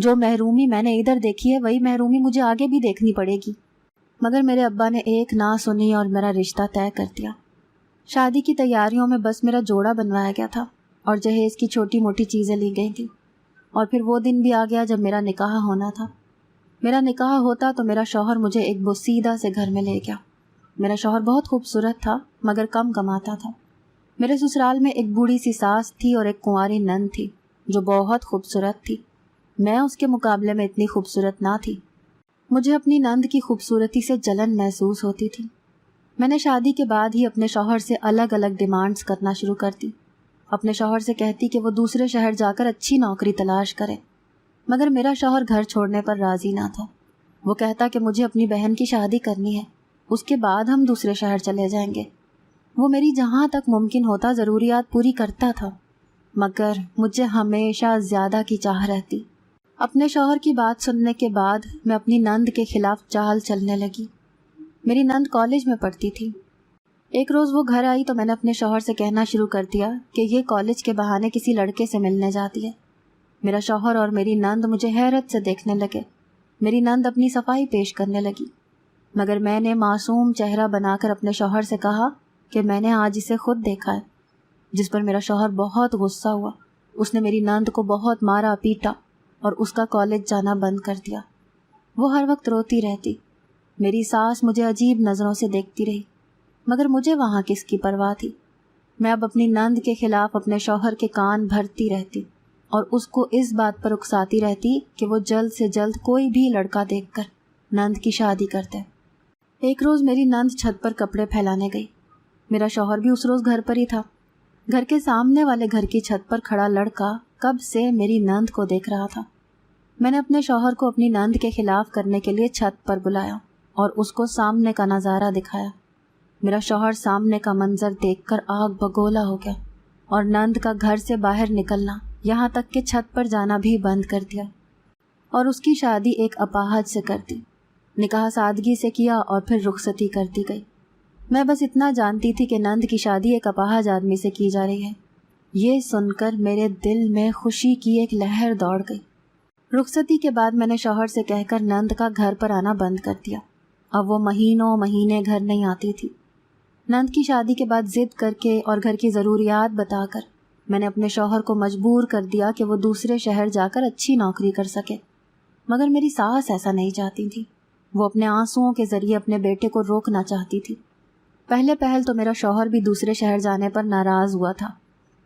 جو محرومی میں نے ادھر دیکھی ہے وہی محرومی مجھے آگے بھی دیکھنی پڑے گی۔ مگر میرے ابا نے ایک نہ سنی اور میرا رشتہ طے کر دیا۔ شادی کی تیاریوں میں بس میرا جوڑا بنوایا گیا تھا اور جہیز کی چھوٹی موٹی چیزیں لی گئی تھیں، اور پھر وہ دن بھی آ گیا جب میرا نکاح ہونا تھا۔ میرا نکاح ہوتا تو میرا شوہر مجھے ایک بوسیدہ سے گھر میں لے گیا۔ میرا شوہر بہت خوبصورت تھا مگر کم کماتا تھا۔ میرے سسرال میں ایک بوڑھی سی ساس تھی اور ایک کنواری نند تھی جو بہت خوبصورت تھی۔ میں اس کے مقابلے میں اتنی خوبصورت نہ تھی۔ مجھے اپنی نند کی خوبصورتی سے جلن محسوس ہوتی تھی۔ میں نے شادی کے بعد ہی اپنے شوہر سے الگ الگ ڈیمانڈز کرنا شروع کر دی۔ اپنے شوہر سے کہتی کہ وہ دوسرے شہر جا کر اچھی نوکری تلاش کرے، مگر میرا شوہر گھر چھوڑنے پر راضی نہ تھا۔ وہ کہتا کہ مجھے اپنی بہن کی شادی کرنی ہے، اس کے بعد ہم دوسرے شہر چلے جائیں گے۔ وہ میری جہاں تک ممکن ہوتا ضروریات پوری کرتا تھا، مگر مجھے ہمیشہ زیادہ کی چاہ رہتی۔ اپنے شوہر کی بات سننے کے بعد میں اپنی نند کے خلاف چال چلنے لگی۔ میری نند کالج میں پڑھتی تھی۔ ایک روز وہ گھر آئی تو میں نے اپنے شوہر سے کہنا شروع کر دیا کہ یہ کالج کے بہانے کسی لڑکے سے ملنے جاتی ہے۔ میرا شوہر اور میری نند مجھے حیرت سے دیکھنے لگے۔ میری نند اپنی صفائی پیش کرنے لگی، مگر میں نے معصوم چہرہ بنا کر اپنے شوہر سے کہا کہ میں نے آج اسے خود دیکھا ہے، جس پر میرا شوہر بہت غصہ ہوا۔ اس نے میری نند کو بہت مارا پیٹا اور اس کا کالج جانا بند کر دیا۔ وہ ہر وقت روتی رہتی۔ میری ساس مجھے عجیب نظروں سے دیکھتی رہی، مگر مجھے وہاں کس کی پرواہ تھی۔ میں اب اپنی نند کے خلاف اپنے شوہر کے کان بھرتی رہتی اور اس کو اس بات پر اکساتی رہتی کہ وہ جلد سے جلد کوئی بھی لڑکا دیکھ کر نند کی شادی کرتے۔ ایک روز میری نند چھت پر کپڑے پھیلانے گئی۔ میرا شوہر بھی اس روز گھر پر ہی تھا۔ گھر کے سامنے والے گھر کی چھت پر کھڑا لڑکا کب سے میری نند کو دیکھ رہا تھا۔ میں نے اپنے شوہر کو اپنی نند کے خلاف کرنے کے لیے چھت پر بلایا اور اس کو سامنے کا نظارہ دکھایا۔ میرا شوہر سامنے کا منظر دیکھ کر آگ بگولا ہو گیا اور نند کا گھر سے باہر نکلنا یہاں تک کہ چھت پر جانا بھی بند کر دیا اور اس کی شادی ایک اپاہج سے کر دی۔ نکاح سادگی سے کیا اور پھر رخصتی کر دی گئی۔ میں بس اتنا جانتی تھی کہ نند کی شادی ایک اپاہج آدمی سے کی جا رہی ہے۔ یہ سن کر میرے دل میں خوشی کی ایک لہر دوڑ گئی۔ رخصتی کے بعد میں نے شوہر سے کہہ کر نند کا گھر پر آنا بند کر دیا۔ اب وہ مہینوں مہینے گھر نہیں آتی تھی۔ نند کی شادی کے بعد ضد کر کے اور گھر کی ضروریات بتا کر میں نے اپنے شوہر کو مجبور کر دیا کہ وہ دوسرے شہر جا کر اچھی نوکری کر سکے، مگر میری ساس ایسا نہیں چاہتی تھی۔ وہ اپنے آنسوؤں کے ذریعے اپنے بیٹے کو روکنا چاہتی تھی۔ پہل تو میرا شوہر بھی دوسرے شہر جانے پر ناراض ہوا تھا،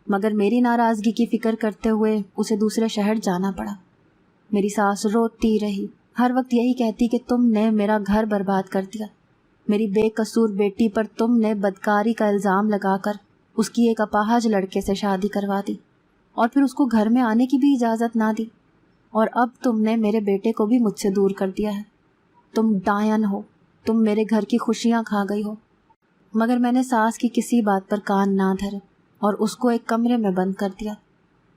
مگر میری ناراضگی کی فکر کرتے ہوئے اسے دوسرے شہر جانا پڑا۔ میری ساس روتی رہی، ہر وقت یہی کہتی کہ تم نے میرا گھر برباد کر دیا، میری بے قصور بیٹی پر تم نے بدکاری کا الزام لگا کر اس کی ایک اپاہج لڑکے سے شادی کروا دی اور پھر اس کو گھر میں آنے کی بھی اجازت نہ دی، اور اب تم نے میرے بیٹے کو بھی مجھ سے دور کر دیا ہے۔ تم ڈائن ہو، تم میرے گھر کی خوشیاں کھا گئی ہو۔ مگر میں نے ساس کی کسی بات پر کان نہ دھرے اور اس کو ایک کمرے میں بند کر دیا۔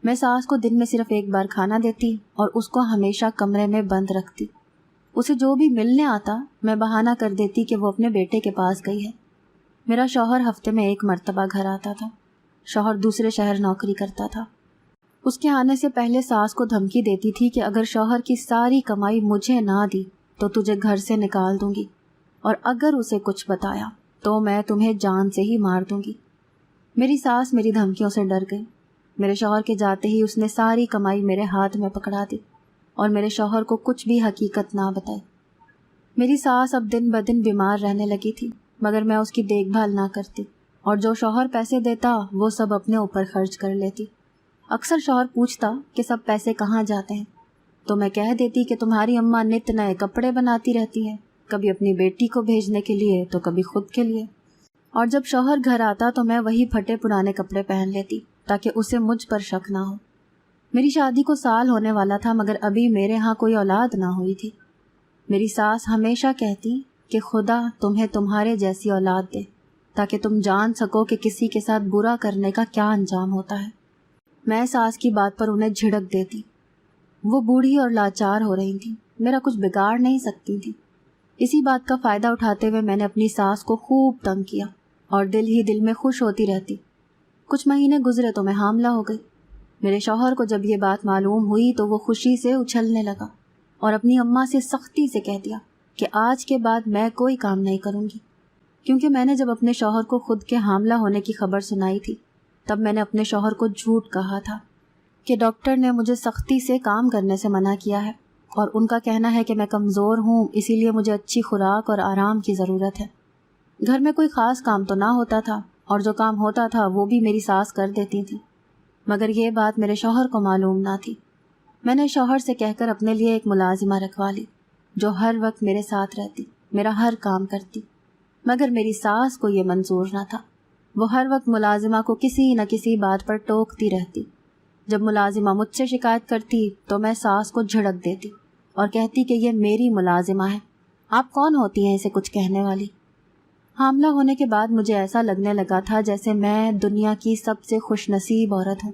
میں ساس کو دن میں صرف ایک بار کھانا دیتی اور اس کو ہمیشہ کمرے میں بند رکھتی۔ اسے جو بھی ملنے آتا میں بہانہ کر دیتی کہ وہ اپنے بیٹے کے پاس گئی ہے۔ میرا شوہر ہفتے میں ایک مرتبہ گھر آتا تھا۔ شوہر دوسرے شہر نوکری کرتا تھا۔ اس کے آنے سے پہلے ساس کو دھمکی دیتی تھی کہ اگر شوہر کی ساری کمائی مجھے نہ دی تو تجھے گھر سے نکال دوں گی، اور اگر اسے کچھ بتایا تو میں تمہیں جان سے ہی مار دوں گی۔ میری ساس میری دھمکیوں سے ڈر گئی۔ میرے شوہر کے جاتے ہی اس نے ساری کمائی میرے ہاتھ میں پکڑا دی اور میرے شوہر کو کچھ بھی حقیقت نہ بتائی۔ میری ساس اب دن بدن بیمار رہنے لگی تھی، مگر میں اس کی دیکھ بھال نہ کرتی اور جو شوہر پیسے دیتا وہ سب اپنے اوپر خرچ کر لیتی۔ اکثر شوہر پوچھتا کہ سب پیسے کہاں جاتے ہیں تو میں کہہ دیتی کہ تمہاری اماں نت نئے کپڑے بناتی رہتی ہیں، کبھی اپنی بیٹی کو بھیجنے کے لیے تو کبھی خود کے لیے، اور جب شوہر گھر آتا تو میں وہی پھٹے پرانے کپڑے پہن لیتی تاکہ اسے مجھ پر شک نہ ہو۔ میری شادی کو سال ہونے والا تھا مگر ابھی میرے ہاں کوئی اولاد نہ ہوئی تھی۔ میری ساس ہمیشہ کہتی کہ خدا تمہیں تمہارے جیسی اولاد دے تاکہ تم جان سکو کہ کسی کے ساتھ برا کرنے کا کیا انجام ہوتا ہے۔ میں ساس کی بات پر انہیں جھڑک دیتی۔ وہ بوڑھی اور لاچار ہو رہی تھی، میرا کچھ بگاڑ نہیں سکتی تھی۔ اسی بات کا فائدہ اٹھاتے ہوئے میں نے اپنی ساس کو خوب تنگ کیا اور دل ہی دل میں خوش ہوتی رہتی۔ کچھ مہینے گزرے تو میں حاملہ ہو گئی۔ میرے شوہر کو جب یہ بات معلوم ہوئی تو وہ خوشی سے اچھلنے لگا اور اپنی اماں سے سختی سے کہہ دیا کہ آج کے بعد میں کوئی کام نہیں کروں گی، کیونکہ میں نے جب اپنے شوہر کو خود کے حاملہ ہونے کی خبر سنائی تھی تب میں نے اپنے شوہر کو جھوٹ کہا تھا کہ ڈاکٹر نے مجھے سختی سے کام کرنے سے منع کیا ہے اور ان کا کہنا ہے کہ میں کمزور ہوں، اسی لیے مجھے اچھی خوراک اور آرام کی ضرورت ہے۔ گھر میں کوئی خاص کام تو نہ ہوتا تھا اور جو کام ہوتا تھا وہ بھی میری ساس کر دیتی تھی، مگر یہ بات میرے شوہر کو معلوم نہ تھی۔ میں نے شوہر سے کہہ کر اپنے لیے ایک ملازمہ رکھوا لی جو ہر وقت میرے ساتھ رہتی، میرا ہر کام کرتی، مگر میری ساس کو یہ منظور نہ تھا۔ وہ ہر وقت ملازمہ کو کسی نہ کسی بات پر ٹوکتی رہتی۔ جب ملازمہ مجھ سے شکایت کرتی تو میں ساس کو جھڑک دیتی اور کہتی کہ یہ میری ملازمہ ہے، آپ کون ہوتی ہیں اسے کچھ کہنے والی۔ حاملہ ہونے کے بعد مجھے ایسا لگنے لگا تھا جیسے میں دنیا کی سب سے خوش نصیب عورت ہوں،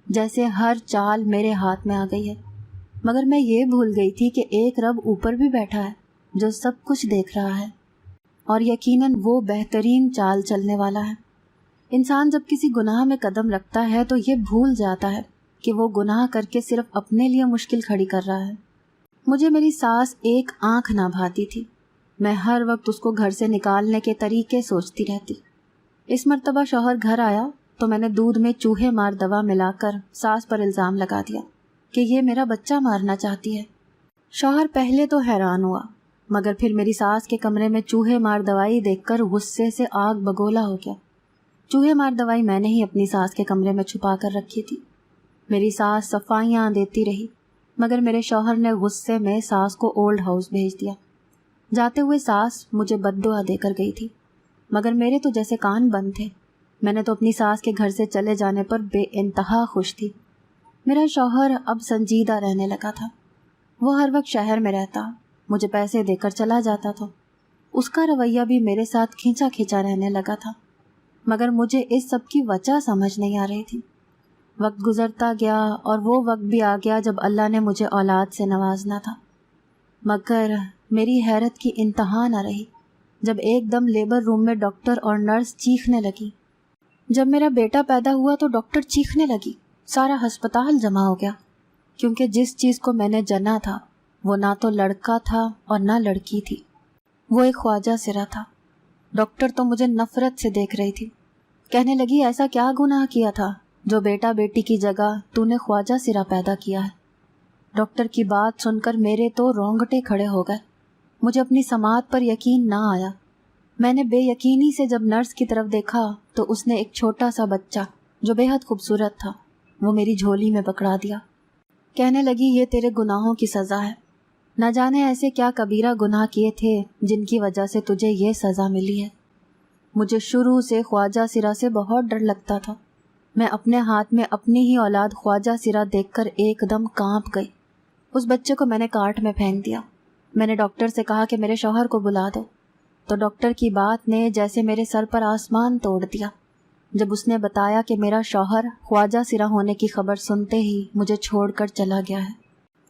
جیسے ہر چال میرے ہاتھ میں آ گئی ہے، مگر میں یہ بھول گئی تھی کہ ایک رب اوپر بھی بیٹھا ہے جو سب کچھ دیکھ رہا ہے، اور یقیناً وہ بہترین چال چلنے والا ہے۔ انسان جب کسی گناہ میں قدم رکھتا ہے تو یہ بھول جاتا ہے کہ وہ گناہ کر کے صرف اپنے لیے مشکل کھڑی کر رہا ہے۔ مجھے میری ساس ایک آنکھ نہ بھاتی تھی، میں ہر وقت اس کو گھر سے نکالنے کے طریقے سوچتی رہتی۔ اس مرتبہ شوہر گھر آیا تو میں نے دودھ میں چوہے مار دوا ملا کر ساس پر الزام لگا دیا کہ یہ میرا بچہ مارنا چاہتی ہے۔ شوہر پہلے تو حیران ہوا، مگر پھر میری ساس کے کمرے میں چوہے مار دوائی دیکھ کر غصے سے آگ بگولا ہو گیا۔ چوہے مار دوائی میں نے ہی اپنی ساس کے کمرے میں چھپا کر رکھی تھی۔ میری ساس صفائیاں دیتی رہی، مگر میرے شوہر نے غصے میں ساس کو اولڈ ہاؤس بھیج دیا۔ جاتے ہوئے ساس مجھے بد دعا دے کر گئی تھی، مگر میرے تو جیسے کان بند تھے۔ میں نے تو اپنی ساس کے گھر سے چلے جانے پر بے انتہا خوش تھی۔ میرا شوہر اب سنجیدہ رہنے لگا تھا، وہ ہر وقت شہر میں رہتا، مجھے پیسے دے کر چلا جاتا تھا۔ اس کا رویہ بھی میرے ساتھ کھینچا کھینچا رہنے لگا تھا، مگر مجھے اس سب کی وجہ سمجھ نہیں آ رہی تھی۔ وقت گزرتا گیا اور وہ وقت بھی آ گیا جب اللہ نے مجھے اولاد سے نوازنا تھا، مگر میری حیرت کی انتہا نہ رہی جب ایک دم لیبر روم میں ڈاکٹر اور نرس چیخنے لگی۔ جب میرا بیٹا پیدا ہوا تو ڈاکٹر چیخنے لگی، سارا ہسپتال جمع ہو گیا، کیونکہ جس چیز کو میں نے جنا تھا وہ نہ تو لڑکا تھا اور نہ لڑکی تھی، وہ ایک خواجہ سرا تھا۔ ڈاکٹر تو مجھے نفرت سے دیکھ رہی تھی، کہنے لگی ایسا کیا گناہ کیا تھا جو بیٹا بیٹی کی جگہ تو نے خواجہ سرا پیدا کیا ہے۔ ڈاکٹر کی بات سن کر میرے تو رونگٹے کھڑے ہو گئے، مجھے اپنی سماعت پر یقین نہ آیا۔ میں نے بے یقینی سے جب نرس کی طرف دیکھا تو اس نے ایک چھوٹا سا بچہ جو بے حد خوبصورت تھا وہ میری جھولی میں پکڑا دیا۔ کہنے لگی یہ تیرے گناہوں کی سزا ہے، نہ جانے ایسے کیا کبیرہ گناہ کیے تھے جن کی وجہ سے تجھے یہ سزا ملی ہے۔ مجھے شروع سے خواجہ سرا سے بہت ڈر لگتا تھا، میں اپنے ہاتھ میں اپنی ہی اولاد خواجہ سرا دیکھ کر ایک دم کانپ گئی۔ اس بچے کو میں نے کاٹ میں پھینک دیا۔ میں نے ڈاکٹر سے کہا کہ میرے شوہر کو بلا دو، تو ڈاکٹر کی بات نے جیسے میرے سر پر آسمان توڑ دیا۔ جب اس نے بتایا کہ میرا شوہر خواجہ سرا ہونے کی خبر سنتے ہی مجھے چھوڑ کر چلا گیا ہے،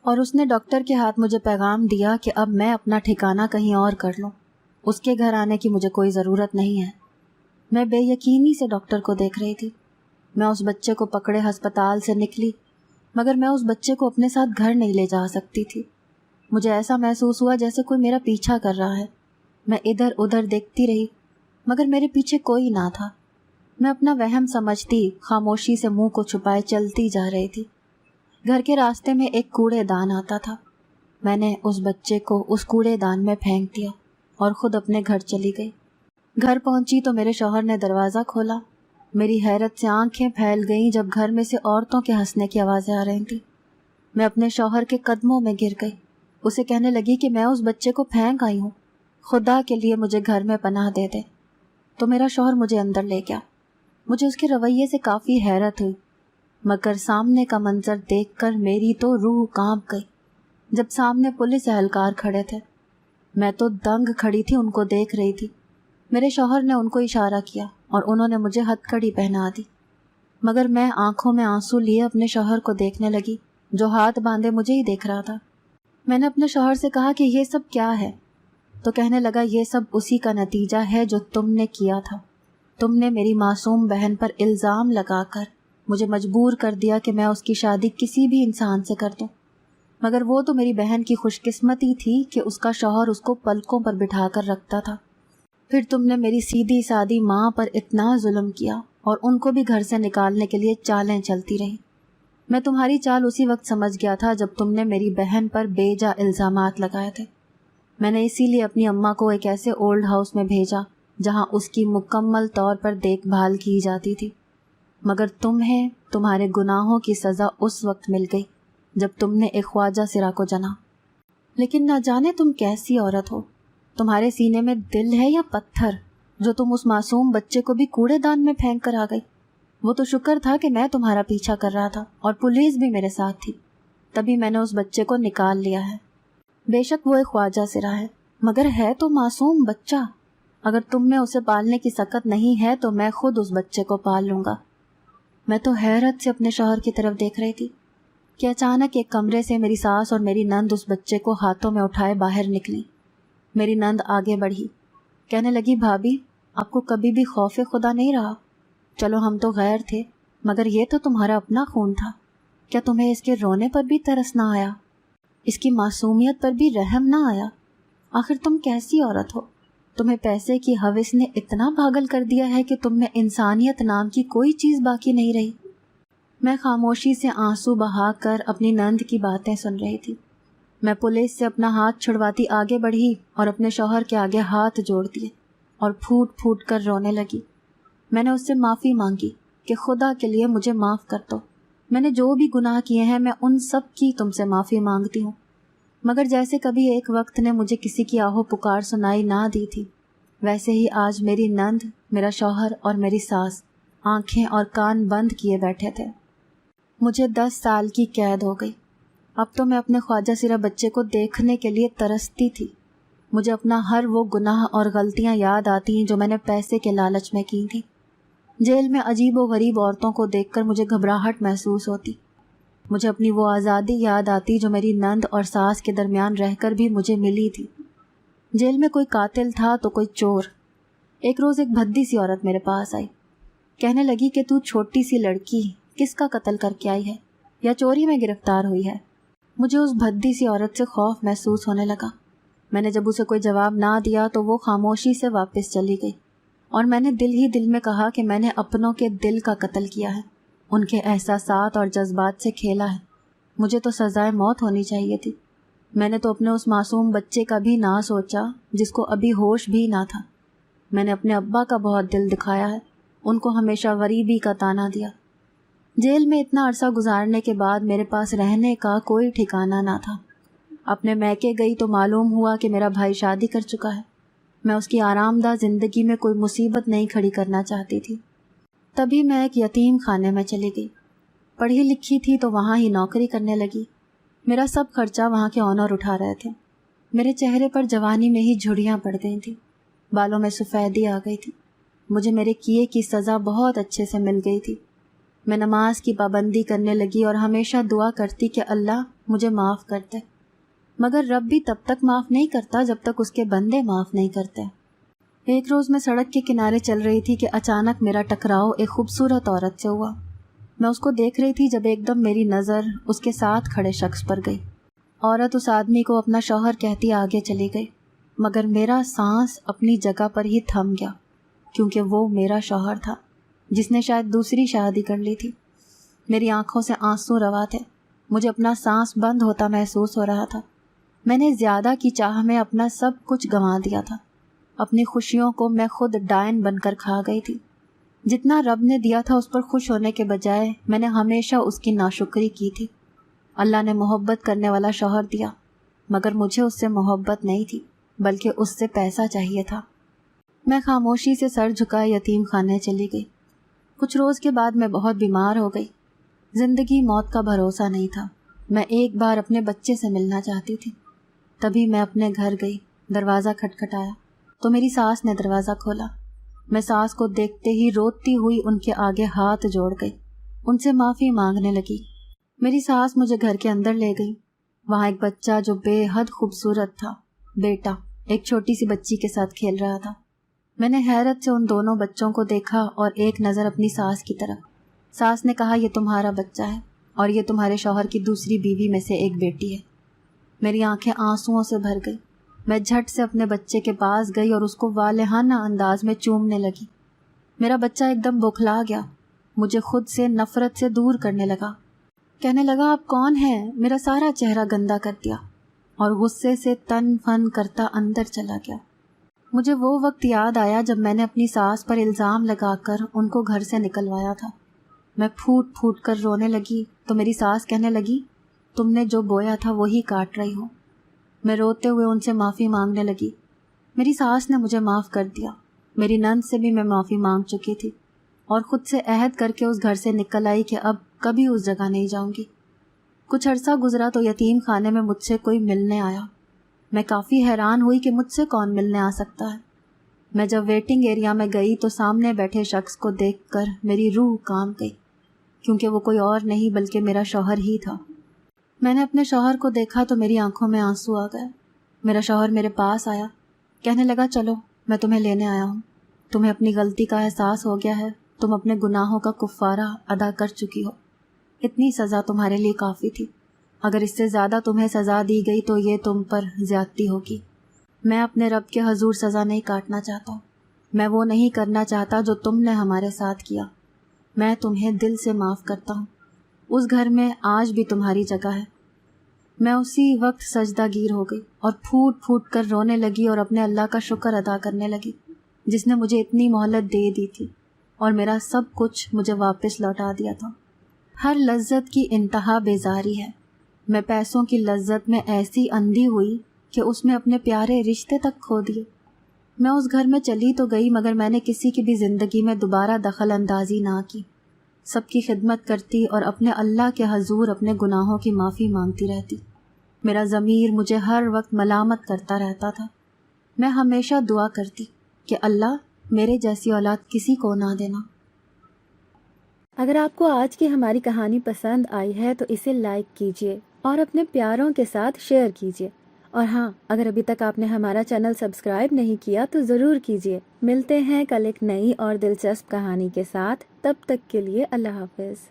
اور اس نے ڈاکٹر کے ہاتھ مجھے پیغام دیا کہ اب میں اپنا ٹھکانہ کہیں اور کر لوں، اس کے گھر آنے کی مجھے کوئی ضرورت نہیں ہے۔ میں بے یقینی سے ڈاکٹر کو دیکھ رہی تھی۔ میں اس بچے کو پکڑے ہسپتال سے نکلی، مگر میں اس بچے کو اپنے ساتھ گھر نہیں لے جا سکتی تھی۔ مجھے ایسا محسوس ہوا جیسے کوئی میرا پیچھا کر رہا ہے۔ میں ادھر ادھر دیکھتی رہی، مگر میرے پیچھے کوئی نہ تھا۔ میں اپنا وہم سمجھتی خاموشی سے منہ کو چھپائے چلتی جا رہی تھی۔ گھر کے راستے میں ایک کوڑے دان آتا تھا، میں نے اس بچے کو اس کوڑے دان میں پھینک دیا اور خود اپنے گھر چلی گئی۔ گھر پہنچی تو میرے شوہر نے دروازہ کھولا۔ میری حیرت سے آنکھیں پھیل گئیں جب گھر میں سے عورتوں کے ہنسنے کی آوازیں آ رہی تھیں۔ میں اپنے شوہر کے قدموں میں گر گئی، اسے کہنے لگی کہ میں اس بچے کو پھینک آئی ہوں، خدا کے لیے مجھے گھر میں پناہ دے دے۔ تو میرا شوہر مجھے اندر لے گیا۔ مجھے اس کے رویے سے کافی حیرت ہوئی، مگر سامنے کا منظر دیکھ کر میری تو روح کانپ گئی۔ جب سامنے پولیس اہلکار کھڑے تھے، میں تو دنگ کھڑی تھی ان کو دیکھ رہی تھی۔ میرے شوہر نے ان کو اشارہ کیا اور انہوں نے مجھے ہتھ کڑی پہنا دی، مگر میں آنکھوں میں آنسو لیے اپنے شوہر کو دیکھنے لگی جو ہاتھ باندھے مجھے ہی دیکھ رہا تھا۔ میں نے اپنے شوہر سے کہا کہ یہ سب کیا ہے؟ تو کہنے لگا یہ سب اسی کا نتیجہ ہے جو تم نے کیا تھا۔ تم نے میری معصوم بہن پر الزام لگا کر مجھے مجبور کر دیا کہ میں اس کی شادی کسی بھی انسان سے کر دوں، مگر وہ تو میری بہن کی خوش قسمتی تھی کہ اس کا شوہر اس کو پلکوں پر بٹھا کر رکھتا تھا۔ پھر تم نے میری سیدھی سادی ماں پر اتنا ظلم کیا اور ان کو بھی گھر سے نکالنے کے لیے چالیں چلتی رہیں۔ میں تمہاری چال اسی وقت سمجھ گیا تھا جب تم نے میری بہن پر بے جا الزامات لگائے تھے۔ میں نے اسی لیے اپنی اماں کو ایک ایسے اولڈ ہاؤس میں بھیجا جہاں اس کی مکمل طور پر دیکھ بھال کی جاتی تھی، مگر تمہیں تمہارے گناہوں کی سزا اس وقت مل گئی جب تم نے ایک خواجہ سرا کو جنا۔ لیکن نہ جانے تم کیسی عورت ہو، تمہارے سینے میں دل ہے یا پتھر جو تم اس معصوم بچے کو بھی کوڑے دان میں پھینک کر آ گئی۔ وہ تو شکر تھا کہ میں تمہارا پیچھا کر رہا تھا اور پولیس بھی میرے ساتھ تھی، تبھی میں نے اس بچے کو نکال لیا ہے۔ بے شک وہ ایک خواجہ سرا ہے، مگر ہے تو معصوم بچہ۔ اگر تم میں اسے پالنے کی سکت نہیں ہے تو میں خود اس بچے کو پال لوں گا۔ میں تو حیرت سے اپنے شوہر کی طرف دیکھ رہی تھی کہ اچانک ایک کمرے سے میری ساس اور میری نند اس بچے کو ہاتھوں میں اٹھائے باہر نکلی۔ میری نند آگے بڑھی، کہنے لگی بھابھی آپ کو کبھی بھی خوف خدا نہیں رہا؟ چلو ہم تو غیر تھے، مگر یہ تو تمہارا اپنا خون تھا، کیا تمہیں اس کے رونے پر بھی ترس نہ آیا؟ اس کی معصومیت پر بھی رحم نہ آیا؟ آخر تم کیسی عورت ہو؟ تمہیں پیسے کی ہوس نے اتنا پاگل کر دیا ہے کہ تم میں انسانیت نام کی کوئی چیز باقی نہیں رہی۔ میں خاموشی سے آنسو بہا کر اپنی نند کی باتیں سن رہی تھی۔ میں پولیس سے اپنا ہاتھ چھڑواتی آگے بڑھی اور اپنے شوہر کے آگے ہاتھ جوڑ دیے اور پھوٹ پھوٹ کر رونے لگی۔ میں نے اس سے معافی مانگی کہ خدا کے لیے مجھے معاف کر دو، میں نے جو بھی گناہ کیے ہیں میں ان سب کی تم سے معافی مانگتی ہوں، مگر جیسے کبھی ایک وقت نے مجھے کسی کی آہو پکار سنائی نہ دی تھی، ویسے ہی آج میری نند، میرا شوہر اور میری ساس آنکھیں اور کان بند کیے بیٹھے تھے۔ مجھے 10 سال کی قید ہو گئی۔ اب تو میں اپنے خواجہ سرا بچے کو دیکھنے کے لیے ترستی تھی۔ مجھے اپنا ہر وہ گناہ اور غلطیاں یاد آتی ہیں جو میں نے پیسے کے لالچ میں کی تھی۔ جیل میں عجیب و غریب عورتوں کو دیکھ کر مجھے گھبراہٹ محسوس ہوتی۔ مجھے اپنی وہ آزادی یاد آتی جو میری نند اور ساس کے درمیان رہ کر بھی مجھے ملی تھی۔ جیل میں کوئی قاتل تھا تو کوئی چور۔ ایک روز ایک بھدی سی عورت میرے پاس آئی، کہنے لگی کہ تو چھوٹی سی لڑکی کس کا قتل کر کے آئی ہے یا چوری میں گرفتار ہوئی ہے؟ مجھے اس بھدی سی عورت سے خوف محسوس ہونے لگا۔ میں نے جب اسے کوئی جواب نہ دیا تو وہ خاموشی سے واپس چلی گئی، اور میں نے دل ہی دل میں کہا کہ میں نے اپنوں کے دل کا قتل کیا ہے، ان کے احساسات اور جذبات سے کھیلا ہے، مجھے تو سزائے موت ہونی چاہیے تھی۔ میں نے تو اپنے اس معصوم بچے کا بھی نہ سوچا جس کو ابھی ہوش بھی نہ تھا۔ میں نے اپنے ابا کا بہت دل دکھایا ہے، ان کو ہمیشہ غریبی کا طعنہ دیا۔ جیل میں اتنا عرصہ گزارنے کے بعد میرے پاس رہنے کا کوئی ٹھکانہ نہ تھا۔ اپنے میکے گئی تو معلوم ہوا کہ میرا بھائی شادی کر چکا ہے۔ میں اس کی آرام دہ زندگی میں کوئی مصیبت نہیں کھڑی کرنا چاہتی تھی۔ تبھی میں ایک یتیم خانے میں چلی گئی۔ پڑھی لکھی تھی تو وہاں ہی نوکری کرنے لگی۔ میرا سب خرچہ وہاں کے آنر اٹھا رہے تھے۔ میرے چہرے پر جوانی میں ہی جھڑیاں پڑ گئی تھیں، بالوں میں سفیدی آ گئی تھی۔ مجھے میرے کیے کی سزا بہت اچھے سے مل گئی تھی۔ میں نماز کی پابندی کرنے لگی اور ہمیشہ دعا کرتی کہ اللہ مجھے معاف کر دے، مگر رب بھی تب تک معاف نہیں کرتا جب تک اس کے بندے معاف نہیں کرتے۔ ایک روز میں سڑک کے کنارے چل رہی تھی کہ اچانک میرا ٹکراؤ ایک خوبصورت عورت سے ہوا۔ میں اس کو دیکھ رہی تھی جب ایک دم میری نظر اس کے ساتھ کھڑے شخص پر گئی۔ عورت اس آدمی کو اپنا شوہر کہتی آگے چلی گئی، مگر میرا سانس اپنی جگہ پر ہی تھم گیا، کیونکہ وہ میرا شوہر تھا جس نے شاید دوسری شادی کر لی تھی۔ میری آنکھوں سے آنسو روا تھے، مجھے اپنا سانس بند ہوتا محسوس ہو رہا تھا۔ میں نے زیادہ کی چاہ میں اپنا سب کچھ گنوا دیا تھا۔ اپنی خوشیوں کو میں خود ڈائن بن کر کھا گئی تھی۔ جتنا رب نے دیا تھا اس پر خوش ہونے کے بجائے میں نے ہمیشہ اس کی ناشکری کی تھی۔ اللہ نے محبت کرنے والا شوہر دیا، مگر مجھے اس سے محبت نہیں تھی، بلکہ اس سے پیسہ چاہیے تھا۔ میں خاموشی سے سر جھکائے یتیم خانے چلی گئی۔ کچھ روز کے بعد میں بہت بیمار ہو گئی۔ زندگی موت کا بھروسہ نہیں تھا۔ میں ایک بار اپنے بچے سے ملنا چاہتی تھی۔ تبھی میں اپنے گھر گئی، دروازہ کھٹکھٹایا تو میری ساس نے دروازہ کھولا۔ میں ساس کو دیکھتے ہی روتی ہوئی ان کے آگے ہاتھ جوڑ گئی، ان سے معافی مانگنے لگی۔ میری ساس مجھے گھر کے اندر لے گئی۔ وہاں ایک بچہ جو بے حد خوبصورت تھا، بیٹا، ایک چھوٹی سی بچی کے ساتھ کھیل رہا تھا۔ میں نے حیرت سے ان دونوں بچوں کو دیکھا اور ایک نظر اپنی ساس کی طرف۔ ساس نے کہا یہ تمہارا بچہ ہے اور یہ تمہارے شوہر کی دوسری بیوی میں سے ایک بیٹی ہے۔ میری آنکھیں آنسوؤں سے بھر گئی۔ میں جھٹ سے اپنے بچے کے پاس گئی اور اس کو والہانہ انداز میں چومنے لگی۔ میرا بچہ ایک دم بوکھلا گیا، مجھے خود سے نفرت سے دور کرنے لگا، کہنے لگا آپ کون ہیں، میرا سارا چہرہ گندا کر دیا، اور غصے سے تن فن کرتا اندر چلا گیا۔ مجھے وہ وقت یاد آیا جب میں نے اپنی ساس پر الزام لگا کر ان کو گھر سے نکلوایا تھا۔ میں پھوٹ پھوٹ کر رونے لگی تو میری ساس کہنے لگی تم نے جو بویا تھا وہی کاٹ رہی ہو۔ میں روتے ہوئے ان سے معافی مانگنے لگی۔ میری ساس نے مجھے معاف کر دیا۔ میری نند سے بھی میں معافی مانگ چکی تھی اور خود سے عہد کر کے اس گھر سے نکل آئی کہ اب کبھی اس جگہ نہیں جاؤں گی۔ کچھ عرصہ گزرا تو یتیم خانے میں مجھ سے کوئی ملنے آیا۔ میں کافی حیران ہوئی کہ مجھ سے کون ملنے آ سکتا ہے۔ میں جب ویٹنگ ایریا میں گئی تو سامنے بیٹھے شخص کو دیکھ کر میری روح کانپ گئی، کیونکہ وہ کوئی اور نہیں بلکہ میرا شوہر ہی تھا۔ میں نے اپنے شوہر کو دیکھا تو میری آنکھوں میں آنسو آ گئے۔ میرا شوہر میرے پاس آیا، کہنے لگا چلو میں تمہیں لینے آیا ہوں، تمہیں اپنی غلطی کا احساس ہو گیا ہے، تم اپنے گناہوں کا کفارہ ادا کر چکی ہو، اتنی سزا تمہارے لیے کافی تھی، اگر اس سے زیادہ تمہیں سزا دی گئی تو یہ تم پر زیادتی ہوگی۔ میں اپنے رب کے حضور سزا نہیں کاٹنا چاہتا ہوں، میں وہ نہیں کرنا چاہتا جو تم نے ہمارے ساتھ کیا۔ میں تمہیں دل سے معاف کرتا ہوں، اس گھر میں آج بھی تمہاری جگہ ہے۔ میں اسی وقت سجدہ گیر ہو گئی اور پھوٹ پھوٹ کر رونے لگی اور اپنے اللہ کا شکر ادا کرنے لگی جس نے مجھے اتنی مہلت دے دی تھی اور میرا سب کچھ مجھے واپس لوٹا دیا تھا۔ ہر لذت کی انتہا بیزاری ہے۔ میں پیسوں کی لذت میں ایسی اندھی ہوئی کہ اس میں اپنے پیارے رشتے تک کھو دیے۔ میں اس گھر میں چلی تو گئی مگر میں نے کسی کی بھی زندگی میں دوبارہ دخل اندازی نہ کی، سب کی خدمت کرتی اور اپنے اللہ کے حضور اپنے گناہوں کی معافی مانگتی رہتی۔ میرا ضمیر مجھے ہر وقت ملامت کرتا رہتا تھا۔ میں ہمیشہ دعا کرتی کہ اللہ میرے جیسی اولاد کسی کو نہ دینا۔ اگر آپ کو آج کی ہماری کہانی پسند آئی ہے تو اسے لائک کیجیے اور اپنے پیاروں کے ساتھ شیئر کیجیے، اور ہاں اگر ابھی تک آپ نے ہمارا چینل سبسکرائب نہیں کیا تو ضرور کیجیے۔ ملتے ہیں کل ایک نئی اور دلچسپ کہانی کے ساتھ، تب تک کے لیے اللہ حافظ۔